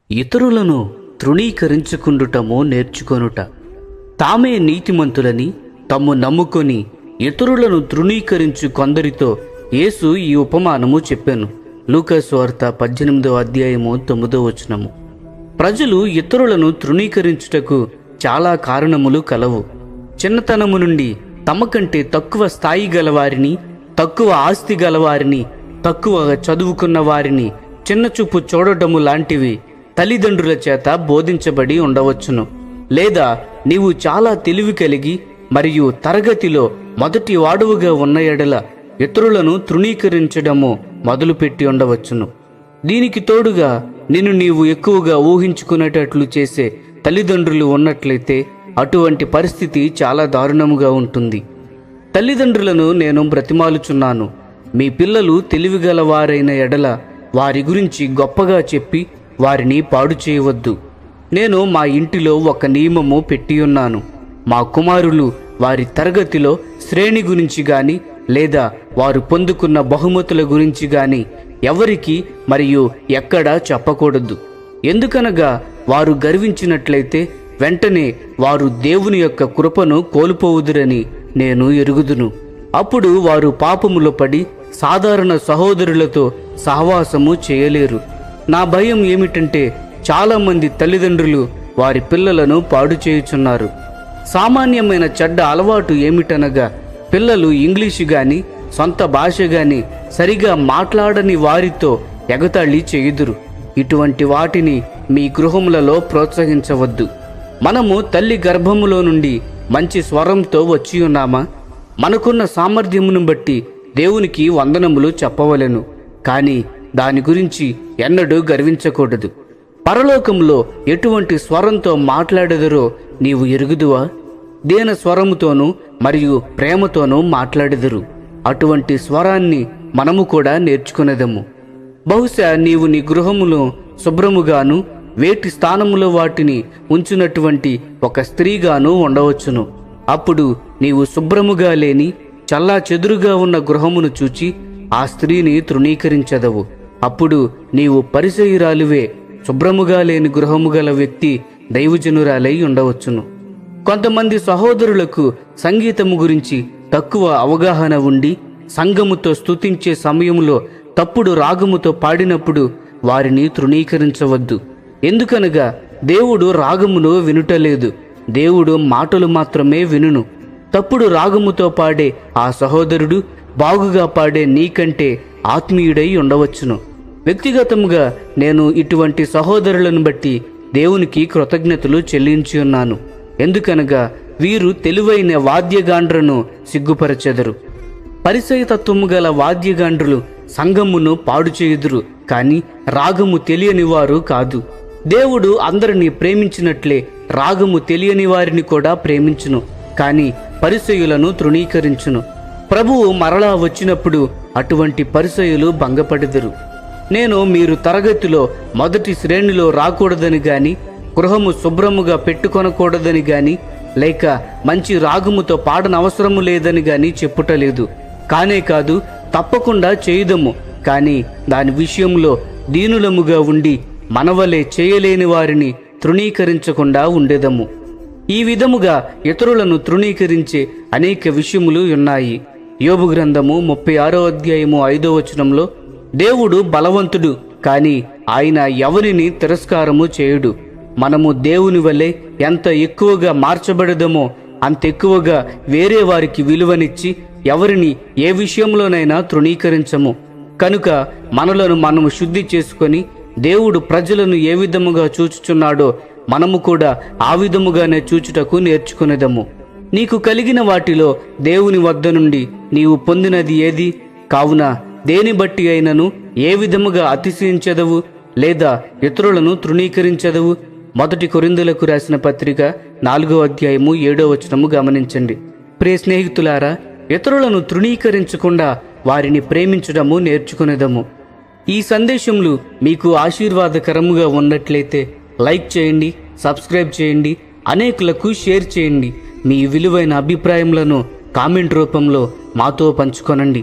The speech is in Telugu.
ఇతరులను తృణీకరించుకుండుటము నేర్చుకొనుట. తామే నీతిమంతులని తమ్ము నమ్ముకొని ఇతరులను తృణీకరించు కొందరితో యేసు ఈ ఉపమానము చెప్పాను. లూకాసు వార్త 18వ అధ్యాయము 9వ వచనము. ప్రజలు ఇతరులను తృణీకరించుటకు చాలా కారణములు కలవు. చిన్నతనము నుండి తమ కంటే తక్కువ స్థాయి గలవారిని, తక్కువ ఆస్తి గలవారిని, తక్కువగా చదువుకున్న వారిని చిన్నచూపు చూడటము లాంటివి తల్లిదండ్రుల చేత బోధించబడి ఉండవచ్చును. లేదా నీవు చాలా తెలివి కలిగి మరియు తరగతిలో మొదటి వాడువుగా ఉన్న ఎడల ఇతరులను తృణీకరించడము మొదలుపెట్టి ఉండవచ్చును. దీనికి తోడుగా నీవు ఎక్కువగా ఊహించుకునేటట్లు చేసే తల్లిదండ్రులు ఉన్నట్లయితే అటువంటి పరిస్థితి చాలా దారుణముగా ఉంటుంది. తల్లిదండ్రులను నేను బ్రతిమాలుచున్నాను, మీ పిల్లలు తెలివిగలవారైన ఎడల వారి గురించి గొప్పగా చెప్పి వారిని పాడు చేయవద్దు. నేను మా ఇంటిలో ఒక నియమము పెట్టియున్నాను. మా కుమారులు వారి తరగతిలో శ్రేణి గురించి గాని లేదా వారు పొందుకున్న బహుమతుల గురించి గాని ఎవరికి మరియు ఎక్కడా చెప్పకూడదు. ఎందుకనగా వారు గర్వించినట్లయితే వెంటనే వారు దేవుని యొక్క కృపను కోల్పోవుదురని నేను ఎరుగుదును. అప్పుడు వారు పాపములో పడి సాధారణ సహోదరులతో సహవాసము చేయలేరు. నా భయం ఏమిటంటే చాలామంది తల్లిదండ్రులు వారి పిల్లలను పాడు చేయుచున్నారు. సామాన్యమైన చెడ్డ అలవాటు ఏమిటనగా పిల్లలు ఇంగ్లీషు గాని సొంత భాష గాని సరిగా మాట్లాడని వారితో ఎగతాళి చేయుదురు. ఇటువంటి వాటిని మీ గృహములలో ప్రోత్సహించవద్దు. మనము తల్లి గర్భములో నుండి మంచి స్వరంతో వచ్చి ఉన్నామా? మనకున్న సామర్థ్యమును బట్టి దేవునికి వందనములు చెప్పవలెను, కానీ దాని గురించి ఎన్నడూ గర్వించకూడదు. పరలోకంలో ఎటువంటి స్వరంతో మాట్లాడెదరో నీవు ఎరుగుదువా? దీన స్వరముతోనూ మరియు ప్రేమతోనూ మాట్లాడెదరు. అటువంటి స్వరాన్ని మనము కూడా నేర్చుకునేదము. బహుశా నీవు నీ గృహములో శుభ్రముగాను వేటి స్థానములో వాటిని ఉంచునటువంటి ఒక స్త్రీగాను ఉండవచ్చును. అప్పుడు నీవు శుభ్రముగా లేని చల్లా చెదురుగా ఉన్న గృహమును చూచి ఆ స్త్రీని తృణీకరించదవు. అప్పుడు నీవు పరిసయ్యురాలివే, శుభ్రముగా లేని గృహము గల వ్యక్తి దైవజనురాలై ఉండవచ్చును. కొంతమంది సహోదరులకు సంగీతము గురించి తక్కువ అవగాహన ఉండి సంఘముతో స్తుతించే సమయంలో తప్పుడు రాగముతో పాడినప్పుడు వారిని తృణీకరించవద్దు. ఎందుకనగా దేవుడు రాగమును వినుటలేదు, దేవుడు మాటలు మాత్రమే వినును. తప్పుడు రాగముతో పాడే ఆ సహోదరుడు బాగుగా పాడే నీకంటే ఆత్మీయుడై ఉండవచ్చును. వ్యక్తిగతముగా నేను ఇటువంటి సహోదరులను బట్టి దేవునికి కృతజ్ఞతలు చెల్లించి ఉన్నాను. ఎందుకనగా వీరు తెలివైన వాద్యగాండ్రను సిగ్గుపరచెదరు. పరిసయతత్వము గల వాద్యగాండ్రులు సంఘమును పాడు చేయుదురు, కానీ రాగము తెలియని వారు కాదు. దేవుడు అందరినీ ప్రేమించినట్లే రాగము తెలియని వారిని కూడా ప్రేమించును, కానీ పరిసయులను తృణీకరించును. ప్రభువు మరలా వచ్చినప్పుడు అటువంటి పరిసయులు భంగపడెదరు. నేను మీరు తరగతిలో మొదటి శ్రేణిలో రాకూడదని గాని, గృహము శుభ్రముగా పెట్టుకొనకూడదని గాని, లేక మంచి రాగముతో పాడనవసరము లేదని గాని చెప్పుటలేదు. కానే కాదు, తప్పకుండా చేయుదము, కానీ దాని విషయంలో దీనులముగా ఉండి మనవలే చేయలేని వారిని తృణీకరించకుండా ఉండేదము. ఈ విధముగా ఇతరులను తృణీకరించే అనేక విషయములు ఉన్నాయి. యోబు గ్రంథము 36వ అధ్యాయము 5వ వచనంలో దేవుడు బలవంతుడు, కానీ ఆయన ఎవరిని తిరస్కారము చేయుడు. మనము దేవుని వలె ఎంత ఎక్కువగా మార్చబడదమో అంత ఎక్కువగా వేరే వారికి విలువనిచ్చి ఎవరిని ఏ విషయంలోనైనా తృణీకరించము. కనుక మనలను మనము శుద్ధి చేసుకొని దేవుడు ప్రజలను ఏ విధముగా చూచుచున్నాడో మనము కూడా ఆ విధముగానే చూచుటకు నేర్చుకునేదము. నీకు కలిగిన వాటిలో దేవుని వద్ద నుండి నీవు పొందినది ఏది? కావున దేని బట్టి అయినను ఏ విధముగా అతిశయించదవు లేదా ఇతరులను తృణీకరించదవు? 1 కొరింథీయులకు రాసిన పత్రిక 4వ అధ్యాయము 7వ వచనము గమనించండి. ప్రియ స్నేహితులారా, ఇతరులను తృణీకరించకుండా వారిని ప్రేమించడము నేర్చుకునేదము. ఈ సందేశములు మీకు ఆశీర్వాదకరముగా ఉన్నట్లయితే లైక్ చేయండి, సబ్స్క్రైబ్ చేయండి, అనేకులకు షేర్ చేయండి. మీ విలువైన అభిప్రాయములను కామెంట్ రూపంలో మాతో పంచుకొనండి.